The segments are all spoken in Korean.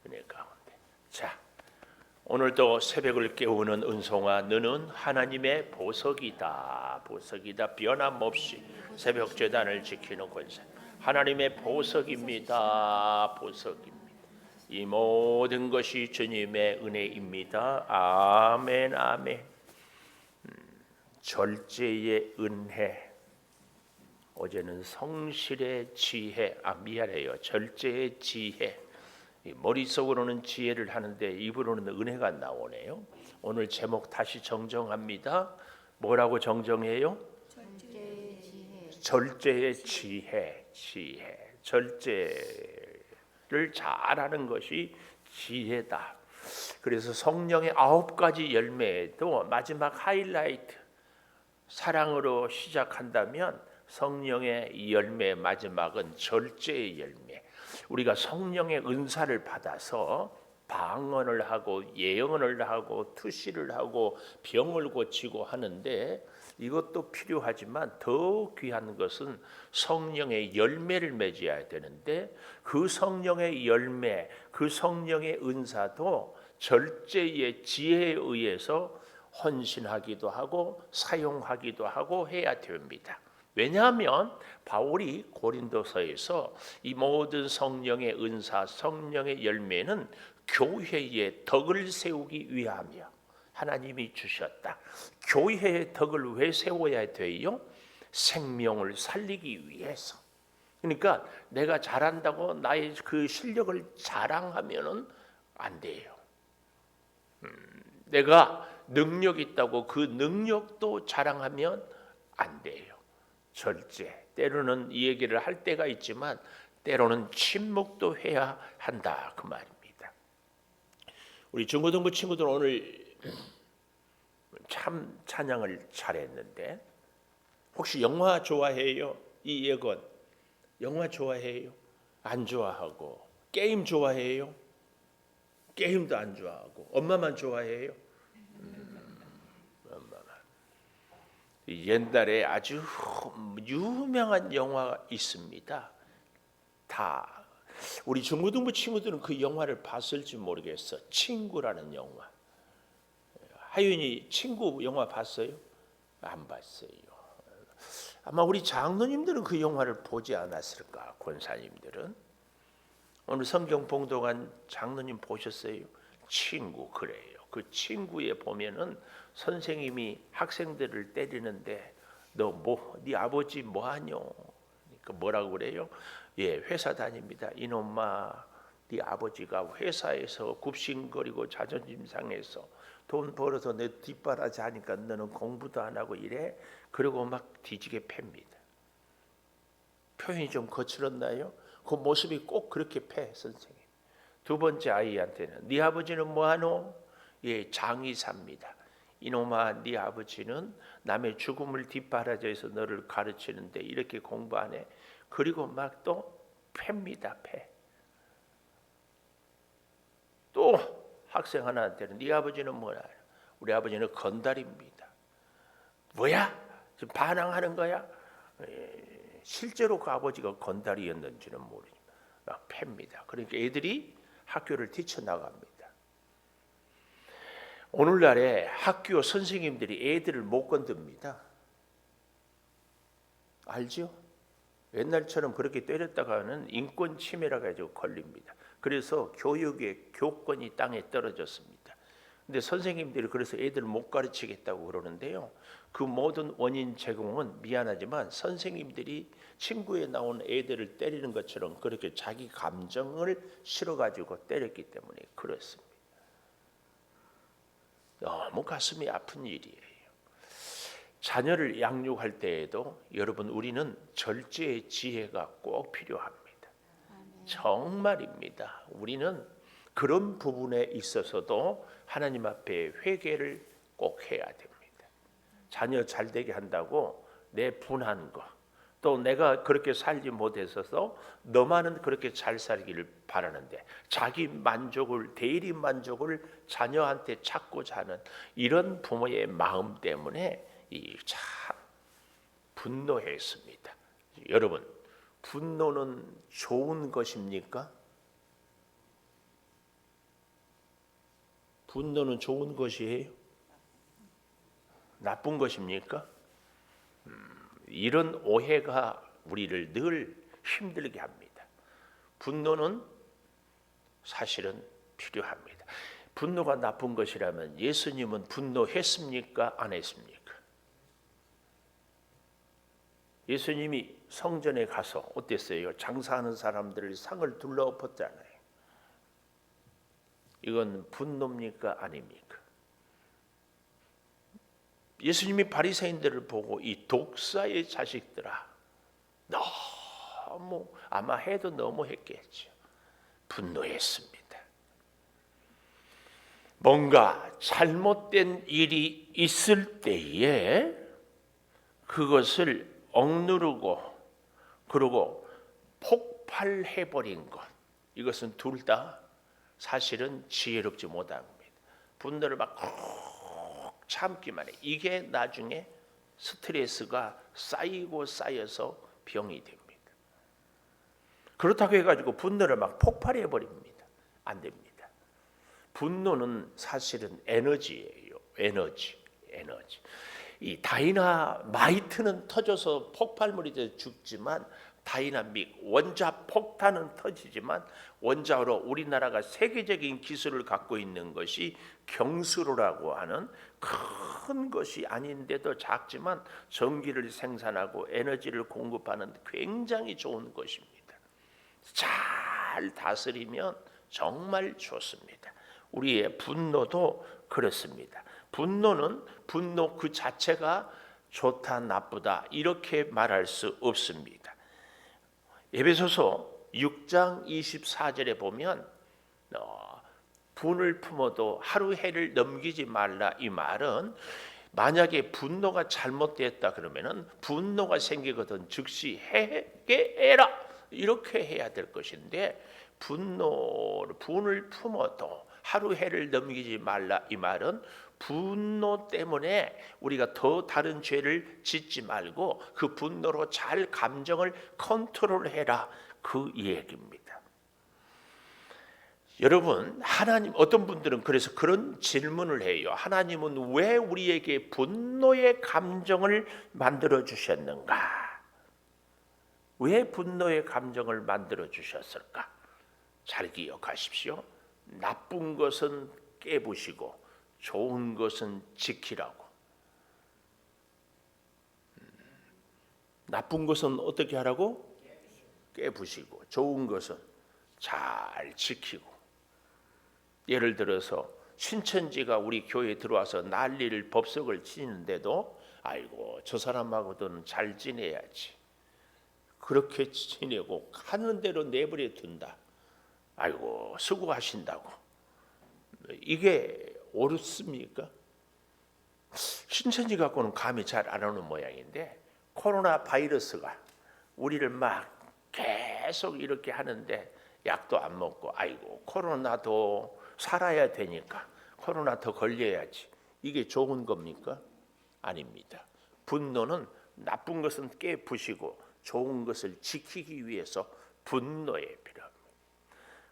은혜 가운데. 자, 오늘도 새벽을 깨우는 은송아, 너는 하나님의 보석이다. 보석이다. 변함없이 새벽 제단을 지키는 권세. 하나님의 보석입니다. 보석입니다. 이 모든 것이 주님의 은혜입니다. 아멘, 아멘. 절제의 은혜. 어제는 성실의 지혜. 미안해요. 절제의 지혜. 머릿속으로는 지혜를 하는데 입으로는 은혜가 나오네요. 오늘 제목 다시 정정합니다. 뭐라고 정정해요? 절제의 지혜. 절제의 지혜. 지혜. 절제를 잘하는 것이 지혜다. 그래서 성령의 9가지 열매에도 마지막 하이라이트, 사랑으로 시작한다면 성령의 열매의 마지막은 절제의 열매. 우리가 성령의 은사를 받아서 방언을 하고 예언을 하고 투시를 하고 병을 고치고 하는데, 이것도 필요하지만 더 귀한 것은 성령의 열매를 맺어야 되는데, 그 성령의 열매, 그 성령의 은사도 절제의 지혜에 의해서 헌신하기도 하고 사용하기도 하고 해야 됩니다. 왜냐하면 바울이 고린도서에서 이 모든 성령의 은사, 성령의 열매는 교회의 덕을 세우기 위하며 하나님이 주셨다. 교회의 덕을 왜 세워야 돼요? 생명을 살리기 위해서. 그러니까 내가 잘한다고 나의 그 실력을 자랑하면은 안 돼요. 내가 능력 있다고 그 능력도 자랑하면 안 돼요. 절제. 때로는 이 얘기를 할 때가 있지만 때로는 침묵도 해야 한다, 그 말입니다. 우리 중고등부 친구들 오늘 참 찬양을 잘했는데, 혹시 영화 좋아해요? 이 예건 영화 좋아해요? 안 좋아하고. 게임 좋아해요? 게임도 안 좋아하고. 엄마만 좋아해요? 엄마만. 옛날에 아주 유명한 영화가 있습니다. 다 우리 중고등부 친구들은 그 영화를 봤을지 모르겠어. 친구라는 영화. 하윤이 친구 영화 봤어요? 안 봤어요. 아마 우리 장로님들은 그 영화를 보지 않았을까? 권사님들은. 오늘 성경 봉독한 장로님 보셨어요? 친구. 그래요. 그 친구에 보면은 선생님이 학생들을 때리는데 네 아버지 뭐하뇨? 그러니까 뭐라고 그래요? 예, 회사 다닙니다. 이놈아, 네 아버지가 회사에서 굽신거리고 자존심 상해서 돈 벌어서 내 뒷바라지 하니까 너는 공부도 안 하고 이래? 그리고 막 뒤지게 팹니다. 표현이 좀 거칠었나요? 그 모습이 꼭 그렇게 패, 선생님. 두 번째 아이한테는 네 아버지는 뭐하노? 예, 장의사입니다. 이놈아, 네 아버지는 남의 죽음을 뒷바라지해서 너를 가르치는데 이렇게 공부 안 해? 그리고 막 또 팹니다. 패. 또 학생 하나한테는 네 아버지는 뭐냐? 우리 아버지는 건달입니다. 뭐야? 지금 반항하는 거야? 예, 실제로 그 아버지가 건달이었는지는 모르지만 막 팹니다. 그러니까 애들이 학교를 뛰쳐나갑니다. 오늘날에 학교 선생님들이 애들을 못 건듭니다. 알죠? 옛날처럼 그렇게 때렸다가는 인권 침해라 가지고 걸립니다. 그래서 교육의 교권이 땅에 떨어졌습니다. 근데 선생님들이 그래서 애들을 못 가르치겠다고 그러는데요. 그 모든 원인 제공은 미안하지만 선생님들이 친구에 나온 애들을 때리는 것처럼 그렇게 자기 감정을 실어가지고 때렸기 때문에 그렇습니다. 너무 가슴이 아픈 일이에요. 자녀를 양육할 때에도 여러분, 우리는 절제의 지혜가 꼭 필요합니다. 정말입니다. 우리는 그런 부분에 있어서도 하나님 앞에 회개를 꼭 해야 됩니다. 자녀 잘 되게 한다고 내 분한 거, 또 내가 그렇게 살지 못했어서 너만은 그렇게 잘 살기를 바라는데 자기 만족을, 대리 만족을 자녀한테 찾고자 하는 이런 부모의 마음 때문에 참 분노했습니다. 여러분, 분노는 좋은 것입니까? 분노는 좋은 것이에요? 나쁜 것입니까? 이런 오해가 우리를 늘 힘들게 합니다. 분노는 사실은 필요합니다. 분노가 나쁜 것이라면 예수님은 분노했습니까? 안 했습니까? 예수님이 성전에 가서 어땠어요? 장사하는 사람들을 상을 둘러엎었잖아요. 이건 분노입니까? 아닙니까? 예수님이 바리새인들을 보고 이 독사의 자식들아, 너무 아마 해도 너무 했겠죠. 분노했습니다. 뭔가 잘못된 일이 있을 때에 그것을 억누르고 그리고 폭발해버린 것, 이것은 둘 다 사실은 지혜롭지 못한 겁니다. 분노를 막 참기만 해. 이게 나중에 스트레스가 쌓이고 쌓여서 병이 됩니다. 그렇다고 해가지고 분노를 막 폭발해 버립니다. 안 됩니다. 분노는 사실은 에너지예요. 에너지. 이 다이나마이트는 터져서 폭발물이 돼서 죽지만 다이나믹 원자 폭탄은 터지지만 원자로 우리나라가 세계적인 기술을 갖고 있는 것이 경수로라고 하는 큰 것이 아닌데도 작지만 전기를 생산하고 에너지를 공급하는 굉장히 좋은 것입니다. 잘 다스리면 정말 좋습니다. 우리의 분노도 그렇습니다. 분노는 분노 그 자체가 좋다 나쁘다 이렇게 말할 수 없습니다. 에베소서 6장 24절에 보면 분을 품어도 하루 해를 넘기지 말라, 이 말은 만약에 분노가 잘못됐다 그러면은 분노가 생기거든 즉시 회개해라 이렇게 해야 될 것인데, 분을 품어도 하루 해를 넘기지 말라, 이 말은 분노 때문에 우리가 더 다른 죄를 짓지 말고 그 분노로 잘 감정을 컨트롤해라, 그 얘기입니다. 여러분, 하나님, 어떤 분들은 그래서 그런 질문을 해요. 하나님은 왜 우리에게 분노의 감정을 만들어 주셨는가? 왜 분노의 감정을 만들어 주셨을까? 잘 기억하십시오. 나쁜 것은 깨부시고 좋은 것은 지키라고. 나쁜 것은 어떻게 하라고? 깨부시고 좋은 것은 잘 지키고. 예를 들어서 신천지가 우리 교회에 들어와서 난리를 법석을 치는데도 아이고 저 사람하고는 잘 지내야지, 그렇게 지내고 하는 대로 내버려 둔다. 아이고 수고하신다고. 이게 옳습니까? 신천지 갖고는 감이 잘 안 오는 모양인데, 코로나 바이러스가 우리를 막 계속 이렇게 하는데 약도 안 먹고 아이고 코로나도 살아야 되니까 코로나 더 걸려야지, 이게 좋은 겁니까? 아닙니다. 분노는 나쁜 것은 깨부시고 좋은 것을 지키기 위해서 분노에 필요합니다.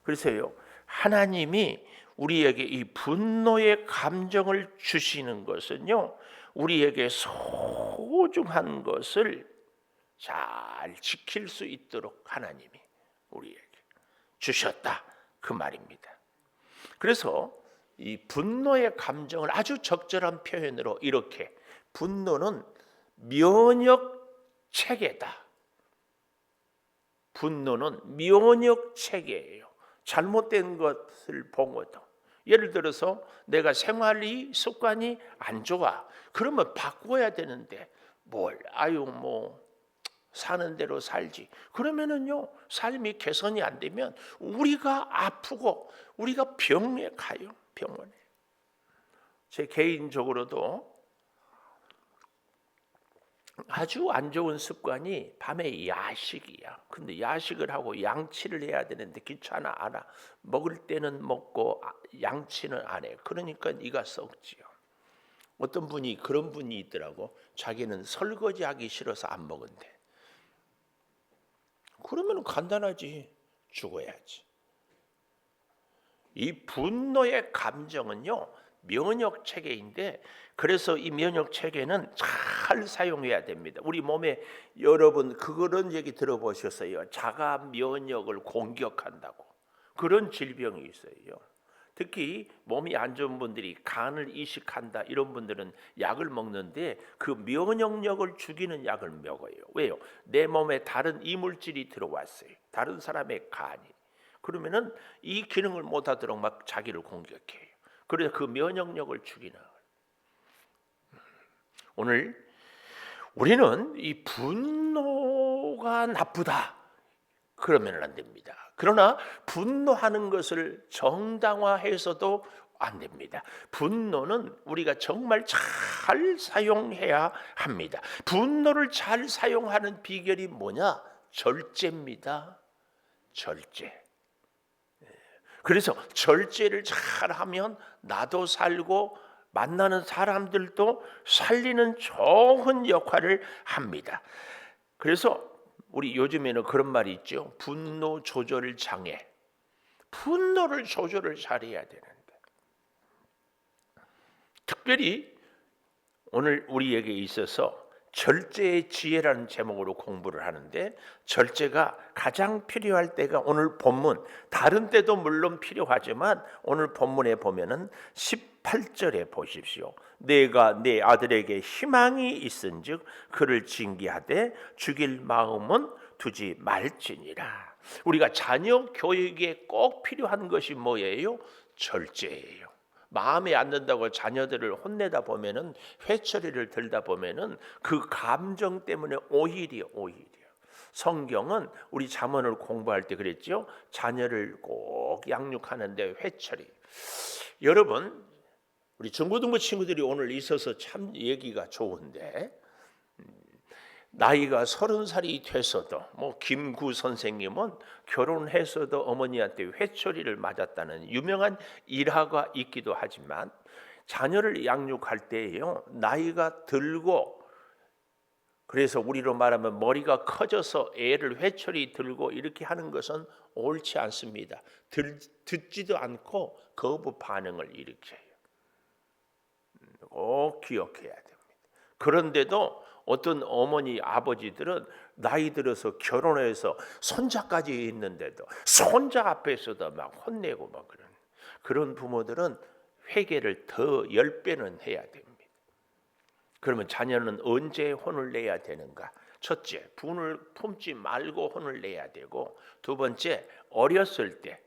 그래서요, 하나님이 우리에게 이 분노의 감정을 주시는 것은요, 우리에게 소중한 것을 잘 지킬 수 있도록 하나님이 우리에게 주셨다, 그 말입니다. 그래서 이 분노의 감정을 아주 적절한 표현으로 이렇게, 분노는 면역 체계다. 분노는 면역 체계예요. 잘못된 것을 보고도, 예를 들어서 내가 생활이 습관이 안 좋아, 그러면 바꿔야 되는데 사는 대로 살지, 그러면은요 삶이 개선이 안 되면 우리가 아프고 우리가 병에 가요, 병원에. 제 개인적으로도 아주 안 좋은 습관이 밤에 야식이야. 근데 야식을 하고 양치를 해야 되는데 귀찮아, 안 해. 먹을 때는 먹고 양치는 안 해. 그러니까 이가 썩지요. 어떤 분이 그런 분이 있더라고. 자기는 설거지하기 싫어서 안 먹은대. 그러면 간단하지, 죽어야지. 이 분노의 감정은요, 면역 체계인데, 그래서 이 면역 체계는 잘 사용해야 됩니다. 우리 몸에 여러분 그런 얘기 들어보셨어요? 자가 면역을 공격한다고. 그런 질병이 있어요. 특히 몸이 안 좋은 분들이 간을 이식한다 이런 분들은 약을 먹는데 그 면역력을 죽이는 약을 먹어요. 왜요? 내 몸에 다른 이물질이 들어왔어요. 다른 사람의 간이. 그러면은 이 기능을 못하도록 막 자기를 공격해요. 그래서 그 면역력을 죽이는 거예요. 오늘 우리는 이 분노가 나쁘다 그러면 안 됩니다. 그러나 분노하는 것을 정당화해서도 안 됩니다. 분노는 우리가 정말 잘 사용해야 합니다. 분노를 잘 사용하는 비결이 뭐냐? 절제입니다. 절제. 그래서 절제를 잘하면 나도 살고 만나는 사람들도 살리는 좋은 역할을 합니다. 그래서 우리 요즘에는 그런 말이 있죠. 분노 조절 장애. 분노를 조절을 잘해야 되는데, 특별히 오늘 우리에게 있어서 절제의 지혜라는 제목으로 공부를 하는데, 절제가 가장 필요할 때가 오늘 본문, 다른 때도 물론 필요하지만 오늘 본문에 보면은 18절에 보십시오. 내가 내 아들에게 희망이 있은즉 그를 징계하되 죽일 마음은 두지 말지니라. 우리가 자녀 교육에 꼭 필요한 것이 뭐예요? 절제예요. 마음에 안 든다고 자녀들을 혼내다 보면은, 회초리를 들다 보면은 그 감정 때문에 오히려 성경은 우리 잠언을 공부할 때 그랬죠. 자녀를 꼭 양육하는데 회초리. 여러분, 우리 중고등부 친구들이 오늘 있어서 참 얘기가 좋은데, 나이가 30살이 돼서도 김구 선생님은 결혼해서도 어머니한테 회초리를 맞았다는 유명한 일화가 있기도 하지만, 자녀를 양육할 때에요, 나이가 들고, 그래서 우리로 말하면 머리가 커져서 애를 회초리 들고 이렇게 하는 것은 옳지 않습니다. 듣지도 않고 거부 반응을 일으켜요. 꼭 기억해야 됩니다. 그런데도 어떤 어머니 아버지들은 나이 들어서 결혼해서 손자까지 있는데도 손자 앞에서도 막 혼내고 막 그런 부모들은 회개를 더 10배는 해야 됩니다. 그러면 자녀는 언제 혼을 내야 되는가? 첫째, 분을 품지 말고 혼을 내야 되고, 두 번째, 어렸을 때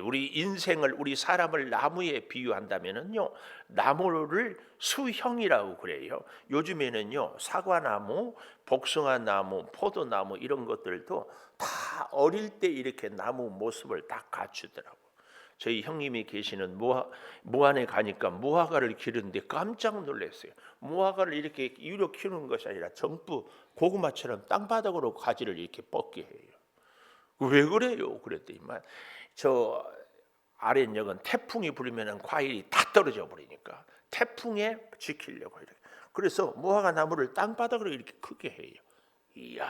우리 인생을, 우리 사람을 나무에 비유한다면은요, 나무를 수형이라고 그래요. 요즘에는요, 사과나무, 복숭아나무, 포도나무 이런 것들도 다 어릴 때 이렇게 나무 모습을 딱 갖추더라고. 저희 형님이 계시는 무안에 가니까 무화과를 기르는데 깜짝 놀랐어요. 무화과를 이렇게 위로 키우는 것이 아니라 전부 고구마처럼 땅바닥으로 가지를 이렇게 뻗게 해요. 왜 그래요? 그랬더니만 저 아랫역은 태풍이 불면 과일이 다 떨어져 버리니까 태풍에 지키려고 이렇게. 그래서 무화과 나무를 땅바닥으로 이렇게 크게 해요. 이야,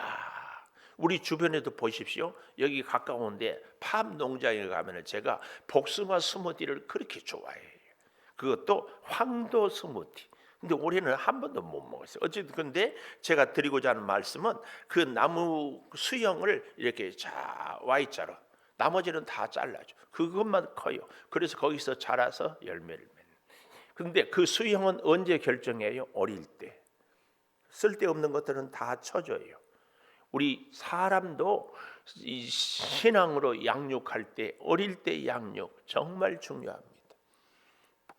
우리 주변에도 보십시오. 여기 가까운데 팜 농장에 가면 제가 복숭아 스무디를 그렇게 좋아해요. 그것도 황도 스무디. 근데 올해는 한 번도 못 먹었어요. 어쨌든 근데 제가 드리고자 하는 말씀은 그 나무 수형을 이렇게 Y자로, 나머지는 다 잘라줘. 그것만 커요. 그래서 거기서 자라서 열매를 맺는. 근데 그 수형은 언제 결정해요? 어릴 때. 쓸데없는 것들은 다 쳐줘요. 우리 사람도 이 신앙으로 양육할 때, 어릴 때 양육 정말 중요합니다.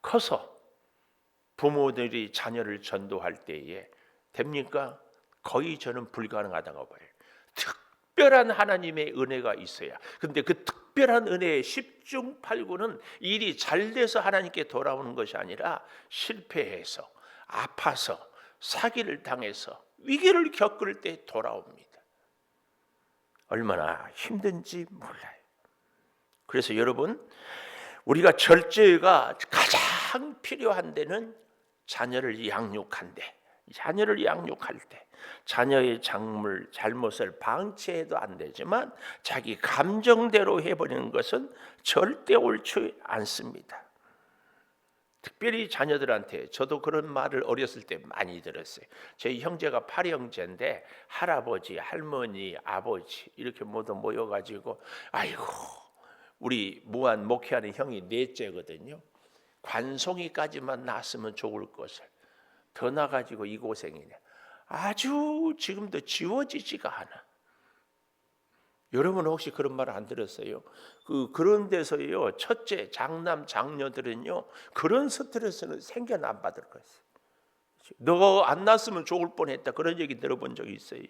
커서 부모들이 자녀를 전도할 때에 됩니까? 거의 저는 불가능하다고 봐요. 특별한 하나님의 은혜가 있어야. 근데 그 특별한 은혜의 10중 8구는 일이 잘 돼서 하나님께 돌아오는 것이 아니라 실패해서, 아파서, 사기를 당해서, 위기를 겪을 때 돌아옵니다. 얼마나 힘든지 몰라요. 그래서 여러분, 우리가 절제가 가장 필요한 데는 자녀를 양육한데, 자녀를 양육할 때 자녀의 잘못을 방치해도 안 되지만 자기 감정대로 해버리는 것은 절대 옳지 않습니다. 특별히 자녀들한테 저도 그런 말을 어렸을 때 많이 들었어요. 저희 형제가 8형제인데 할아버지, 할머니, 아버지 이렇게 모두 모여가지고 아이고 우리 무한 목회하는 형이 넷째거든요. 관송이까지만 났으면 좋을 것을 더 나가지고 이 고생이냐. 아주 지금도 지워지지가 않아. 여러분 혹시 그런 말 안 들었어요? 그런 데서요 첫째 장남 장녀들은요 그런 스트레스는 생겨나 안 받을 거예요. 너 안 낳았으면 좋을 뻔했다 그런 얘기 들어본 적이 있어요?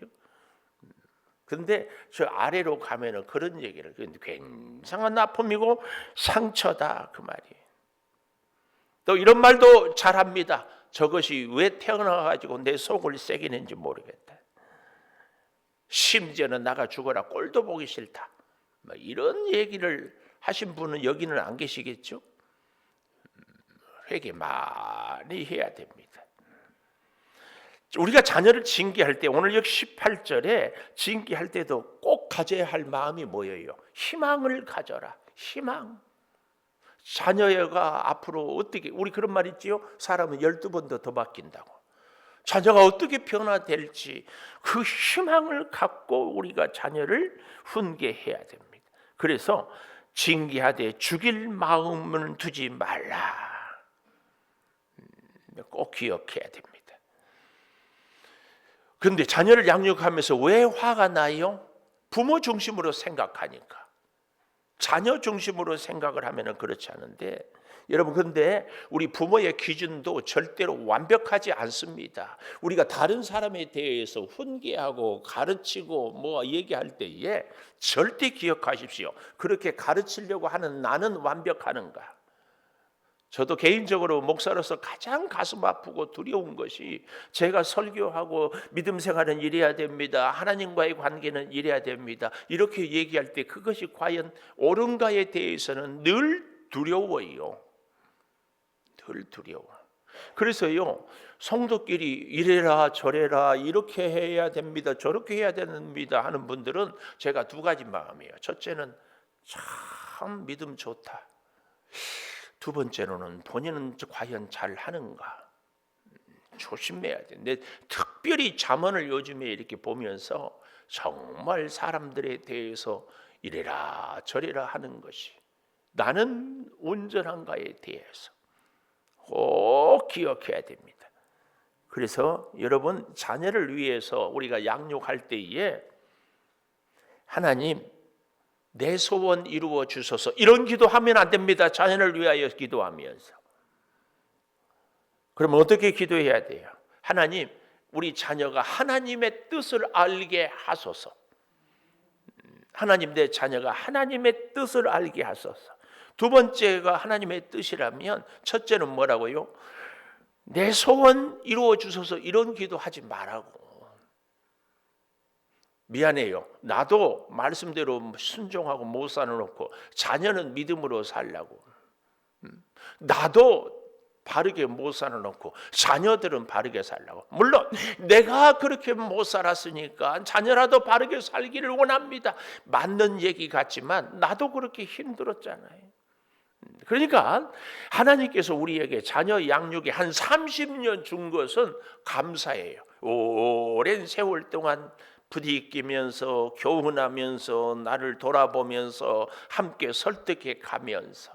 근데 저 아래로 가면은 그런 얘기를 굉장한 아픔이고 상처다 그 말이에요. 또 이런 말도 잘합니다. 저것이 왜 태어나가지고 내 속을 새기는지 모르겠다. 심지어는 나가 죽어라 꼴도 보기 싫다. 이런 얘기를 하신 분은 여기는 안 계시겠죠? 회개 많이 해야 됩니다. 우리가 자녀를 징계할 때 오늘 여기 18절에 징계할 때도 꼭 가져야 할 마음이 뭐예요? 희망을 가져라. 희망. 자녀가 앞으로 어떻게 우리 그런 말 있지요? 사람은 12번 더 바뀐다고. 자녀가 어떻게 변화될지 그 희망을 갖고 우리가 자녀를 훈계해야 됩니다. 그래서 징계하되 죽일 마음을 두지 말라. 꼭 기억해야 됩니다. 그런데 자녀를 양육하면서 왜 화가 나요? 부모 중심으로 생각하니까. 자녀 중심으로 생각을 하면 그렇지 않은데 여러분 근데 우리 부모의 기준도 절대로 완벽하지 않습니다. 우리가 다른 사람에 대해서 훈계하고 가르치고 뭐 얘기할 때에 절대 기억하십시오. 그렇게 가르치려고 하는 나는 완벽하는가? 저도 개인적으로 목사로서 가장 가슴 아프고 두려운 것이 제가 설교하고 믿음 생활은 이래야 됩니다. 하나님과의 관계는 이래야 됩니다. 이렇게 얘기할 때 그것이 과연 옳은가에 대해서는 늘 두려워요. 늘 두려워. 그래서요 성도끼리 이래라 저래라 이렇게 해야 됩니다. 저렇게 해야 됩니다 하는 분들은 제가 두 가지 마음이에요. 첫째는 참 믿음 좋다. 두 번째로는 본인은 과연 잘하는가 조심해야 돼. 근데 특별히 잠언을 요즘에 이렇게 보면서 정말 사람들에 대해서 이래라 저래라 하는 것이 나는 온전한가에 대해서 꼭 기억해야 됩니다. 그래서 여러분 자녀를 위해서 우리가 양육할 때에 하나님 내 소원 이루어 주소서 이런 기도하면 안 됩니다. 자녀를 위하여 기도하면서. 그러면 어떻게 기도해야 돼요? 하나님 우리 자녀가 하나님의 뜻을 알게 하소서. 하나님 내 자녀가 하나님의 뜻을 알게 하소서. 두 번째가 하나님의 뜻이라면 첫째는 뭐라고요? 내 소원 이루어 주소서 이런 기도하지 말라고. 미안해요. 나도 말씀대로 순종하고 못 살아놓고 자녀는 믿음으로 살라고. 나도 바르게 못 살아놓고 자녀들은 바르게 살라고. 물론 내가 그렇게 못 살았으니까 자녀라도 바르게 살기를 원합니다. 맞는 얘기 같지만 나도 그렇게 힘들었잖아요. 그러니까 하나님께서 우리에게 자녀 양육에 한 30년 준 것은 감사해요. 오랜 세월 동안 부딪히면서 교훈하면서 나를 돌아보면서 함께 설득해 가면서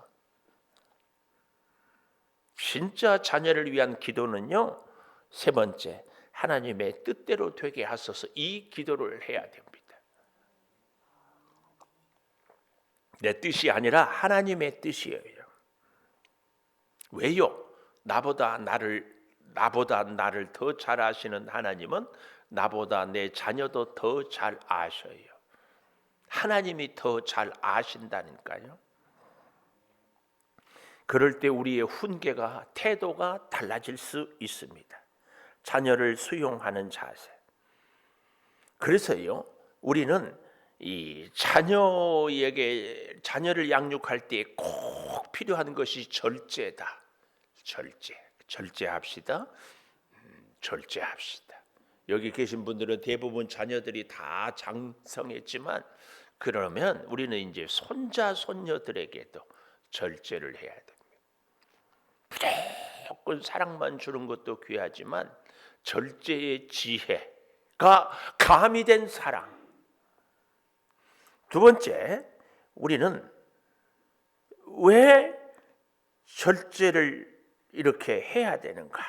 진짜 자녀를 위한 기도는요. 세 번째 하나님의 뜻대로 되게 하소서 이 기도를 해야 됩니다. 내 뜻이 아니라 하나님의 뜻이에요. 왜요? 나보다 나를 더 잘 아시는 하나님은 나보다 내 자녀도 더 잘 아셔요. 하나님이 더 잘 아신다니까요. 그럴 때 우리의 훈계가 태도가 달라질 수 있습니다. 자녀를 수용하는 자세. 그래서요, 우리는 이 자녀를 양육할 때 꼭 필요한 것이 절제다. 절제합시다. 절제합시다. 여기 계신 분들은 대부분 자녀들이 다 장성했지만 그러면 우리는 이제 손자 손녀들에게도 절제를 해야 됩니다. 무조건 사랑만 주는 것도 귀하지만 절제의 지혜가 가미된 사랑. 두 번째, 우리는 왜 절제를 이렇게 해야 되는가?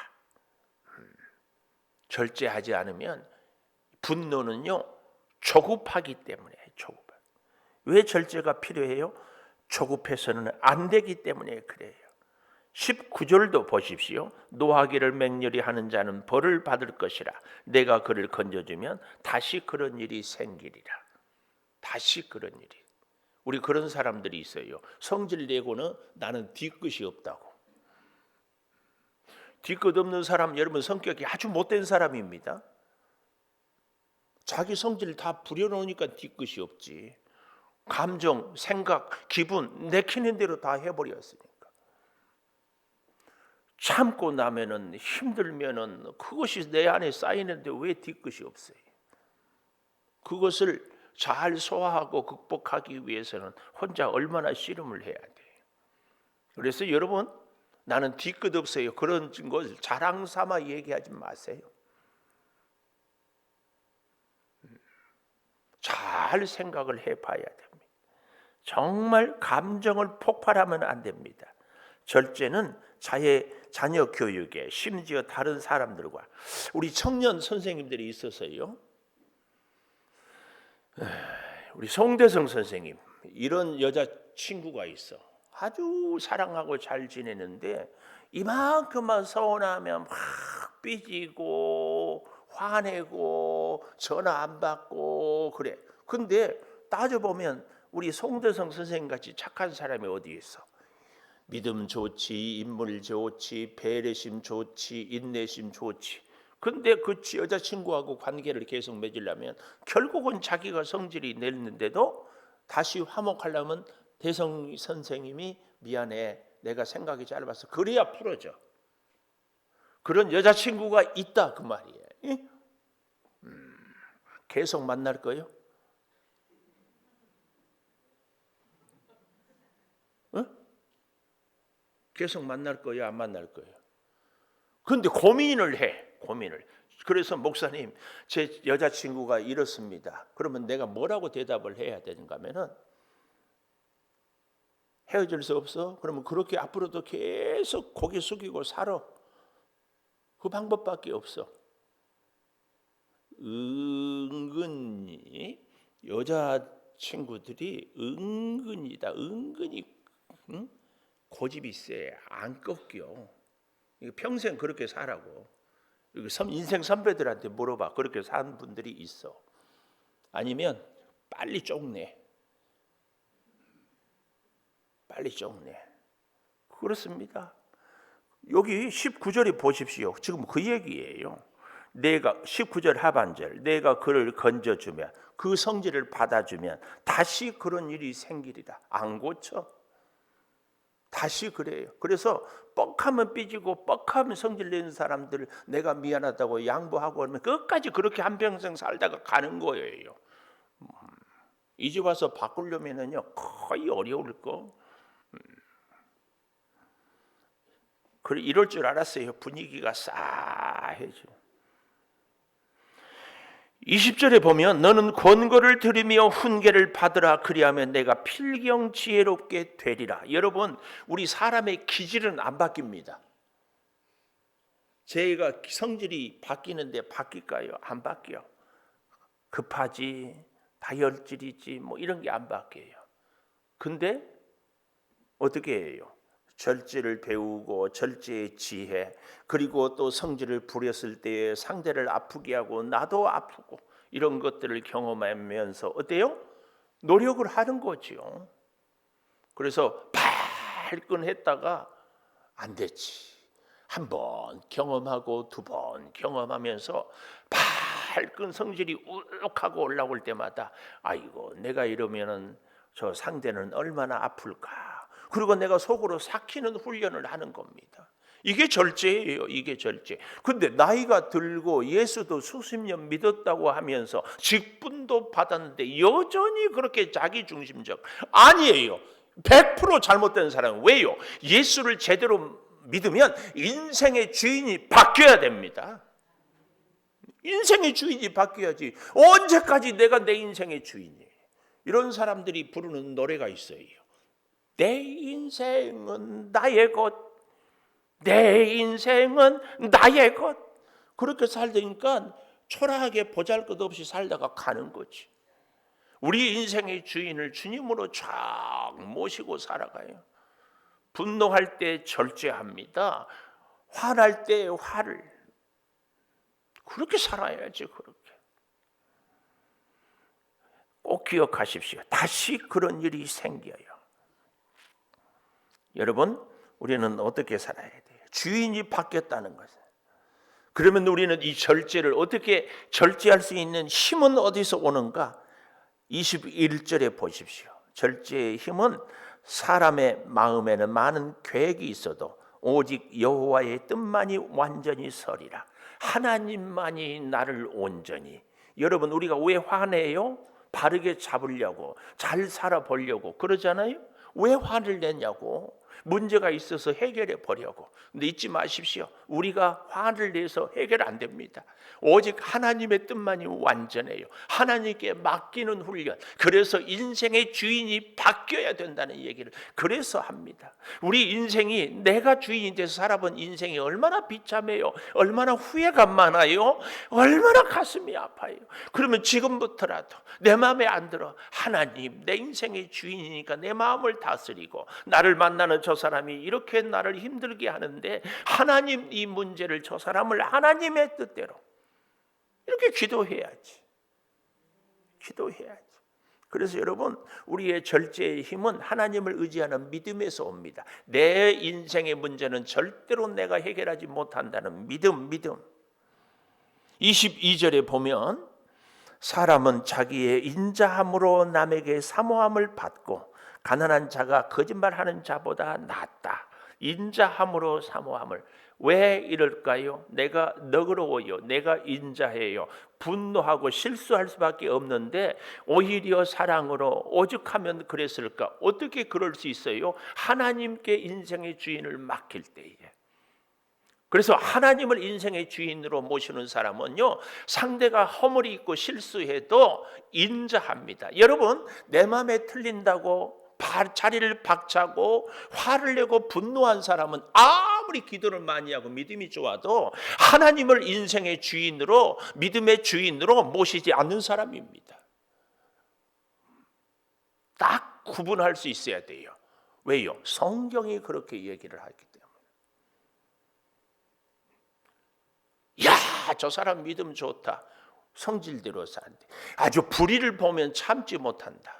절제하지 않으면 분노는요 조급하기 때문에. 왜 절제가 필요해요? 조급해서는 안 되기 때문에 그래요. 19절도 보십시오. 노하기를 맹렬히 하는 자는 벌을 받을 것이라. 내가 그를 건져주면 다시 그런 일이 생기리라. 다시 그런 일이. 우리 그런 사람들이 있어요. 성질 내고는 나는 뒤끝이 없다고. 뒤끝 없는 사람, 여러분 성격이 아주 못된 사람입니다. 자기 성질 다 부려놓으니까 뒤끝이 없지. 감정, 생각, 기분 내키는 대로 다 해버렸으니까. 참고 나면은 힘들면은 그것이 내 안에 쌓이는데 왜 뒤끝이 없어요? 그것을 잘 소화하고 극복하기 위해서는 혼자 얼마나 씨름을 해야 돼요. 그래서 여러분, 나는 뒤끝 없어요, 그런 걸 자랑 삼아 얘기하지 마세요. 잘 생각을 해봐야 됩니다. 정말 감정을 폭발하면 안 됩니다. 절제는 자녀 교육에, 심지어 다른 사람들과, 우리 청년 선생님들이 있어서요, 우리 송대성 선생님, 이런 여자 친구가 있어. 아주 사랑하고 잘 지내는데 이만큼만 서운하면 막 삐지고 화내고 전화 안 받고 그래. 근데 따져보면 우리 송대성 선생님 같이 착한 사람이 어디 있어? 믿음 좋지, 인물 좋지, 배려심 좋지, 인내심 좋지. 근데 그 여자친구하고 관계를 계속 맺으려면 결국은 자기가 성질이 냈는데도 다시 화목하려면 대성 선생님이 미안해, 내가 생각이 짧아서, 그래야 풀어져. 그런 여자친구가 있다 그 말이에요. 계속 만날 거예요? 계속 만날 거예요? 안 만날 거예요? 근데 고민을 해. 그래서 목사님, 제 여자친구가 이렇습니다. 그러면 내가 뭐라고 대답을 해야 되는가 하면은, 헤어질 수 없어? 그러면 그렇게 앞으로도 계속 고개 숙이고 살아. 그 방법밖에 없어. 은근히 여자친구들이 은근히 고집이 세. 안 꺾여. 평생 그렇게 살라고. 인생 선배들한테 물어봐. 그렇게 사는 분들이 있어. 아니면 빨리 쪽내. 그렇습니다. 여기 19절에 보십시오. 지금 그 얘기예요. 내가 19절 하반절, 내가 그를 건져주면, 그 성질을 받아주면 다시 그런 일이 생기리라. 안 고쳐. 다시 그래요. 그래서 뻑하면 삐지고 뻑하면 성질 내는 사람들 내가 미안하다고 양보하고 하면 끝까지 그렇게 한평생 살다가 가는 거예요. 이제 와서 바꾸려면요 거의 어려울 거. 그래, 이럴 줄 알았어요. 분위기가 싸해져. 20절에 보면 너는 권고를 들으며 훈계를 받으라. 그리하면 내가 필경 지혜롭게 되리라. 여러분, 우리 사람의 기질은 안 바뀝니다. 제가 성질이 바뀌는데 바뀔까요? 안 바뀌어. 급하지, 다혈질이지, 뭐 이런 게 안 바뀌어요. 근데 어떻게 해요? 절제를 배우고 절제의 지혜, 그리고 또 성질을 부렸을 때 상대를 아프게 하고 나도 아프고 이런 것들을 경험하면서 어때요? 노력을 하는 거죠. 그래서 발끈했다가 안 됐지. 한 번 경험하고 두 번 경험하면서 발끈 성질이 우룩하고 올라올 때마다 아이고, 내가 이러면은 저 상대는 얼마나 아플까. 그리고 내가 속으로 삭히는 훈련을 하는 겁니다. 이게 절제예요. 이게 절제. 근데 나이가 들고 예수도 수십 년 믿었다고 하면서 직분도 받았는데 여전히 그렇게 자기중심적 아니에요. 100% 잘못된 사람은 왜요? 예수를 제대로 믿으면 인생의 주인이 바뀌어야 됩니다. 인생의 주인이 바뀌어야지. 언제까지 내가 내 인생의 주인이에요? 이런 사람들이 부르는 노래가 있어요. 내 인생은 나의 것, 내 인생은 나의 것. 그렇게 살다니까 초라하게 보잘것없이 살다가 가는 거지. 우리 인생의 주인을 주님으로 쫙 모시고 살아가요. 분노할 때 절제합니다. 화날 때 화를. 그렇게 살아야지. 그렇게. 꼭 기억하십시오. 다시 그런 일이 생겨요. 여러분, 우리는 어떻게 살아야 돼요? 주인이 바뀌었다는 것은. 그러면 우리는 이 절제를 어떻게 절제할 수 있는 힘은 어디서 오는가? 21절에 보십시오. 절제의 힘은 사람의 마음에는 많은 계획이 있어도 오직 여호와의 뜻만이 완전히 서리라. 하나님만이 나를 온전히. 여러분, 우리가 왜 화내요? 바르게 잡으려고, 잘 살아보려고 그러잖아요. 왜 화를 내냐고. 문제가 있어서 해결해 보려고. 근데 잊지 마십시오. 우리가 화를 내서 해결 안 됩니다. 오직 하나님의 뜻만이 완전해요. 하나님께 맡기는 훈련. 그래서 인생의 주인이 바뀌어야 된다는 얘기를 그래서 합니다. 우리 인생이 내가 주인이 돼서 살아본 인생이 얼마나 비참해요. 얼마나 후회가 많아요. 얼마나 가슴이 아파요. 그러면 지금부터라도 내 마음에 안 들어. 하나님, 내 인생의 주인이니까 내 마음을 다스리고, 나를 만나는 저 사람이 이렇게 나를 힘들게 하는데 하나님, 이 문제를, 저 사람을 하나님의 뜻대로 이렇게 기도해야지. 기도해야지. 그래서 여러분, 우리의 절제의 힘은 하나님을 의지하는 믿음에서 옵니다. 내 인생의 문제는 절대로 내가 해결하지 못한다는 믿음. 22절에 보면 사람은 자기의 인자함으로 남에게 사모함을 받고 가난한 자가 거짓말하는 자보다 낫다. 인자함으로 사모함을. 왜 이럴까요? 내가 너그러워요. 내가 인자해요. 분노하고 실수할 수밖에 없는데 오히려 사랑으로 오죽하면 그랬을까? 어떻게 그럴 수 있어요? 하나님께 인생의 주인을 맡길 때에. 그래서 하나님을 인생의 주인으로 모시는 사람은요, 상대가 허물이 있고 실수해도 인자합니다. 여러분, 내 마음에 틀린다고 자리를 박차고 화를 내고 분노한 사람은 아무리 기도를 많이 하고 믿음이 좋아도 하나님을 인생의 주인으로, 믿음의 주인으로 모시지 않는 사람입니다. 딱 구분할 수 있어야 돼요. 왜요? 성경이 그렇게 얘기를 하기 때문에. 야, 저 사람 믿음 좋다. 성질대로 산대. 아주 불의를 보면 참지 못한다.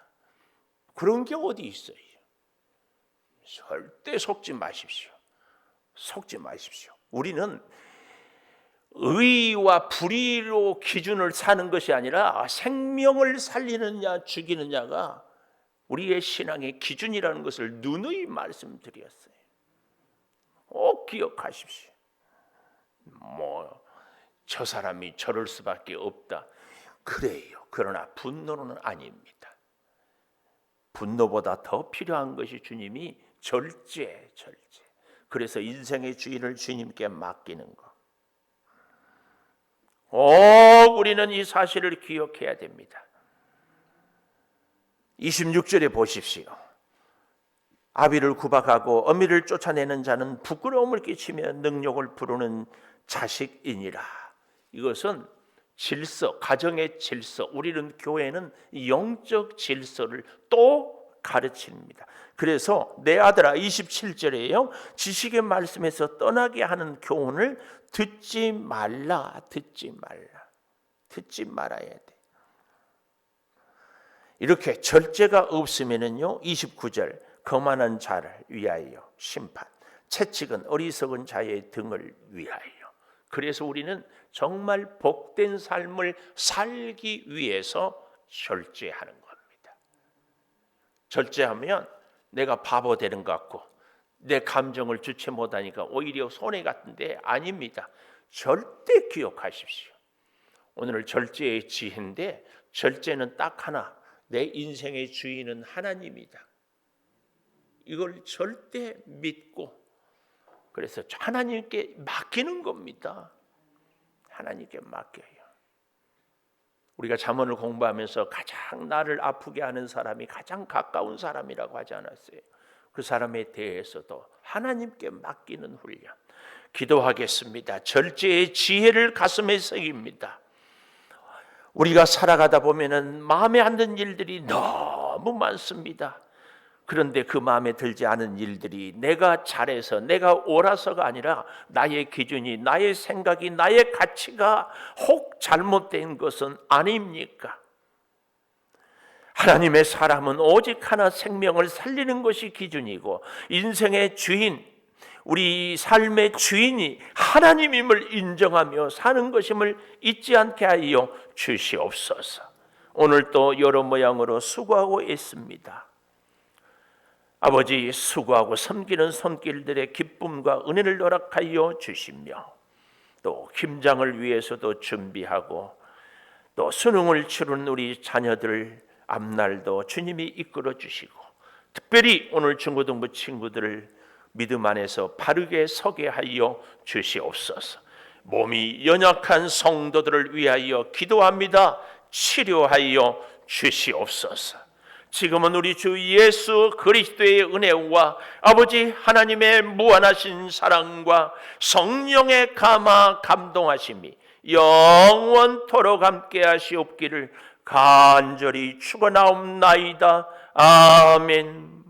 그런 게 어디 있어요? 절대 속지 마십시오. 속지 마십시오. 우리는 의와 불의로 기준을 사는 것이 아니라 생명을 살리느냐 죽이느냐가 우리의 신앙의 기준이라는 것을 누누이 말씀드렸어요. 꼭 기억하십시오. 저 사람이 저럴 수밖에 없다. 그래요. 그러나 분노는 아닙니다. 분노보다 더 필요한 것이 주님이 절제. 그래서 인생의 주인을 주님께 맡기는 것. 우리는 이 사실을 기억해야 됩니다. 26절에 보십시오. 아비를 구박하고 어미를 쫓아내는 자는 부끄러움을 끼치며 능욕을 부르는 자식이니라. 이것은 질서, 가정의 질서. 우리는 교회는 영적 질서를 또 가르칩니다. 그래서 내 아들아, 27절에요. 지식의 말씀에서 떠나게 하는 교훈을 듣지 말아야 돼. 이렇게 절제가 없으면은요, 29절 거만한 자를 위하여 심판, 채찍은 어리석은 자의 등을 위하여. 그래서 우리는 정말 복된 삶을 살기 위해서 절제하는 겁니다. 절제하면 내가 바보 되는 것 같고 내 감정을 주체 못하니까 오히려 손해 같은데 아닙니다. 절대 기억하십시오. 오늘 절제의 지혜인데 절제는 딱 하나, 내 인생의 주인은 하나님이다. 이걸 절대 믿고 그래서 하나님께 맡기는 겁니다. 하나님께 맡겨요. 우리가 잠언을 공부하면서 가장 나를 아프게 하는 사람이 가장 가까운 사람이라고 하지 않았어요? 그 사람에 대해서도 하나님께 맡기는 훈련. 기도하겠습니다. 절제의 지혜를 가슴에 새깁니다. 우리가 살아가다 보면은 마음에 안 드는 일들이 너무 많습니다. 그런데 그 마음에 들지 않은 일들이 내가 잘해서 내가 옳아서가 아니라 나의 기준이, 나의 생각이, 나의 가치가 혹 잘못된 것은 아닙니까? 하나님의 사람은 오직 하나 생명을 살리는 것이 기준이고 인생의 주인, 우리 삶의 주인이 하나님임을 인정하며 사는 것임을 잊지 않게 하여 주시옵소서. 오늘 또 여러 모양으로 수고하고 있습니다. 아버지, 수고하고 섬기는 손길들의 기쁨과 은혜를 허락하여 주시며 또 김장을 위해서도 준비하고 또 수능을 치르는 우리 자녀들 앞날도 주님이 이끌어 주시고 특별히 오늘 중고등부 친구들을 믿음 안에서 바르게 서게 하여 주시옵소서. 몸이 연약한 성도들을 위하여 기도합니다. 치료하여 주시옵소서. 지금은 우리 주 예수 그리스도의 은혜와 아버지 하나님의 무한하신 사랑과 성령의 감화 감동하심이 영원토록 함께 하시옵기를 간절히 축원하옵나이다. 아멘.